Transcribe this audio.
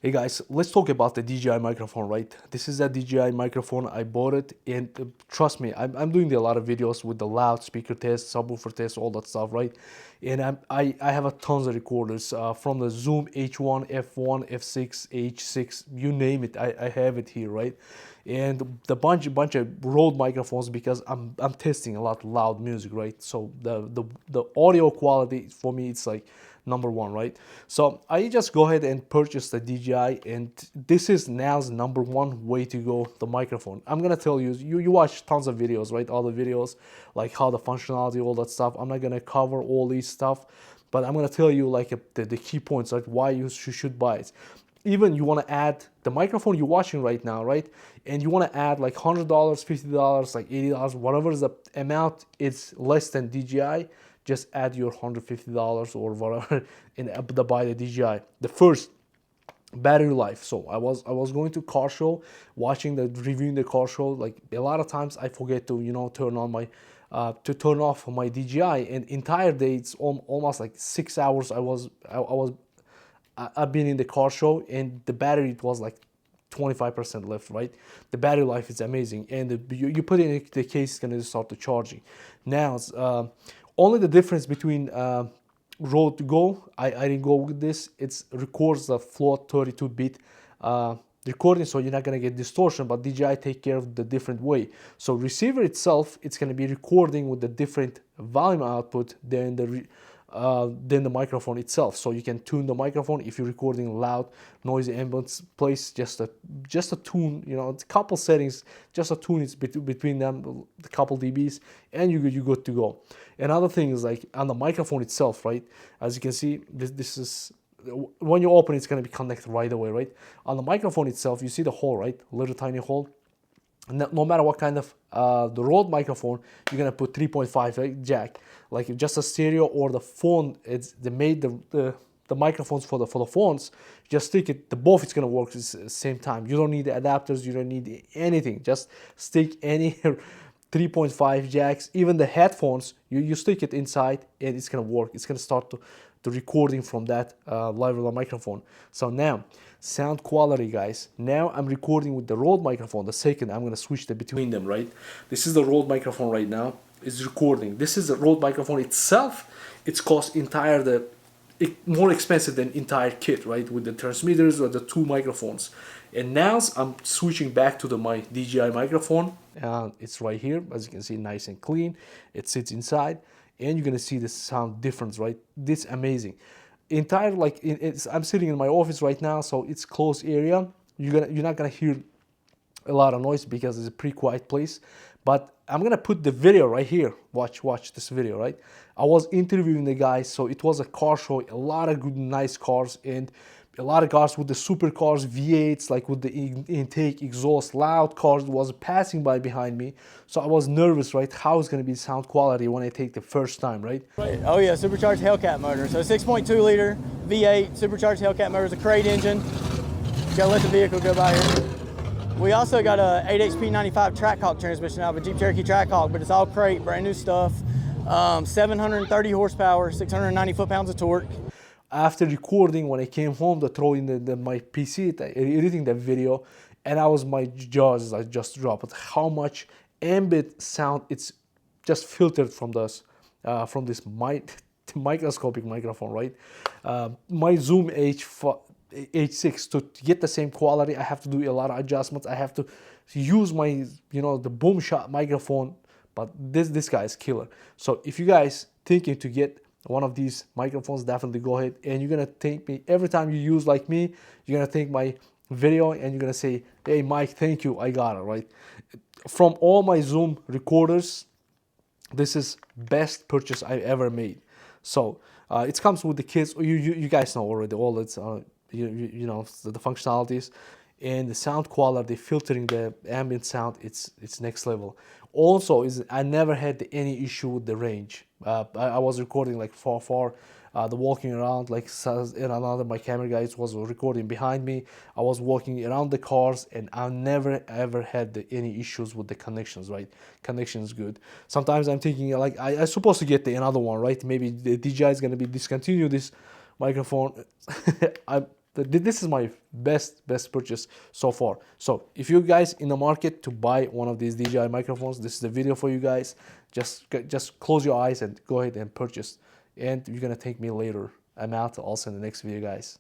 Hey guys, let's talk about the DJI microphone, right? This is a DJI microphone. I bought it, and trust me, I'm doing a lot of videos with the loudspeaker test, subwoofer test, all that stuff, right? And I have a tons of recorders from the Zoom H1, F1, F6, H6, you name it. I have it here, right? And the bunch of Rode microphones because I'm testing a lot of loud music, right? So the audio quality for me, it's like number one, right? So I just go ahead and purchase the DJI, and this is now's number one way to go, the microphone. I'm gonna tell you, you watch tons of videos, right? All the videos, like how the functionality, all that stuff. I'm not gonna cover all these stuff, but I'm gonna tell you like the key points, like why you should buy it. Even you want to add the microphone you're watching right now, right? And you want to add like $100, $50, like $80, whatever the amount is less than DJI, just add your $150 or whatever and buy the DJI. The first, battery life. So I was going to car show, watching the reviewing the car show. Like a lot of times I forget to turn on my turn off my DJI, and entire day it's almost like 6 hours. I've been in the car show, and the battery, it was like 25% left, right? The battery life is amazing, and you put it in the case, it's gonna start the charging. Now, only the difference between Rode to Go, I didn't go with this. It records the float 32-bit recording, so you're not gonna get distortion. But DJI take care of the different way. So receiver itself, it's gonna be recording with the different volume output than the microphone itself. So you can tune the microphone if you're recording loud, noisy ambient place. Just a tune, it's a couple settings, just a tune. It's between them, a couple dBs, and you good to go. Another thing is like on the microphone itself, right? As you can see, this is when you open, it's gonna be connected right away, right? On the microphone itself, you see the hole, right? Little tiny hole. No matter what kind of the Rode microphone, you're gonna put 3.5, right, jack, like just a stereo or the phone. They made the microphones for the phones. Just stick it. The both it's gonna work at the same time. You don't need the adapters. You don't need anything. Just stick any 3.5 jacks. Even the headphones, you stick it inside, and it's gonna work. It's gonna start to recording from that Lavalier microphone. So now, sound quality, guys. Now I'm recording with the Rode microphone. The second I'm gonna switch between them, right? This is the Rode microphone right now. It's recording. This is the Rode microphone itself. It's cost more expensive than entire kit, right? With the transmitters or the two microphones. And now I'm switching back to my DJI microphone. It's right here, as you can see, nice and clean. It sits inside, and you're gonna see the sound difference, right? This amazing. Entire, like I'm sitting in my office right now, so it's closed area. You're not gonna hear a lot of noise because it's a pretty quiet place. But I'm gonna put the video right here. Watch this video, right? I was interviewing the guys, so it was a car show, a lot of good, nice cars, and a lot of cars with the supercars, V8s, like with the intake, exhaust, loud cars was passing by behind me. So I was nervous, right? How is gonna be sound quality when I take the first time, right? Oh yeah, supercharged Hellcat motor. So 6.2 liter V8 supercharged Hellcat motor is a crate engine. Gotta let the vehicle go by here. We also got a 8HP95 Trackhawk transmission out of a Jeep Cherokee Trackhawk, but it's all crate, brand new stuff. 730 horsepower, 690 foot-pounds of torque. After recording, when I came home to throw in my PC, editing the video, and my jaws just dropped. How much ambient sound it's just filtered from this microscopic microphone, right? My Zoom H6 to get the same quality, I have to do a lot of adjustments. I have to use my the boom shot microphone, but this guy is killer. So if you guys thinking to get one of these microphones, definitely go ahead, and you're gonna thank me every time you use, like me. You're gonna thank my video, and you're gonna say, hey Mike, thank you, I got it, right? From all my Zoom recorders, this is best purchase I ever made. So it comes with the kits. You guys know already all it's the functionalities, and the sound quality, filtering the ambient sound, it's next level. Also, I never had any issue with the range. I was recording like far, the walking around, like my camera guys was recording behind me. I was walking around the cars, and I never ever had any issues with the connections, right? Connection is good. Sometimes I'm thinking like I supposed to get another one, right? Maybe the DJI is gonna be discontinue this microphone. This is my best purchase so far. So if you guys in the market to buy one of these DJI microphones, this is the video for you guys. Just close your eyes and go ahead and purchase, and you're gonna thank me later. I'm out. Also in the next video, guys.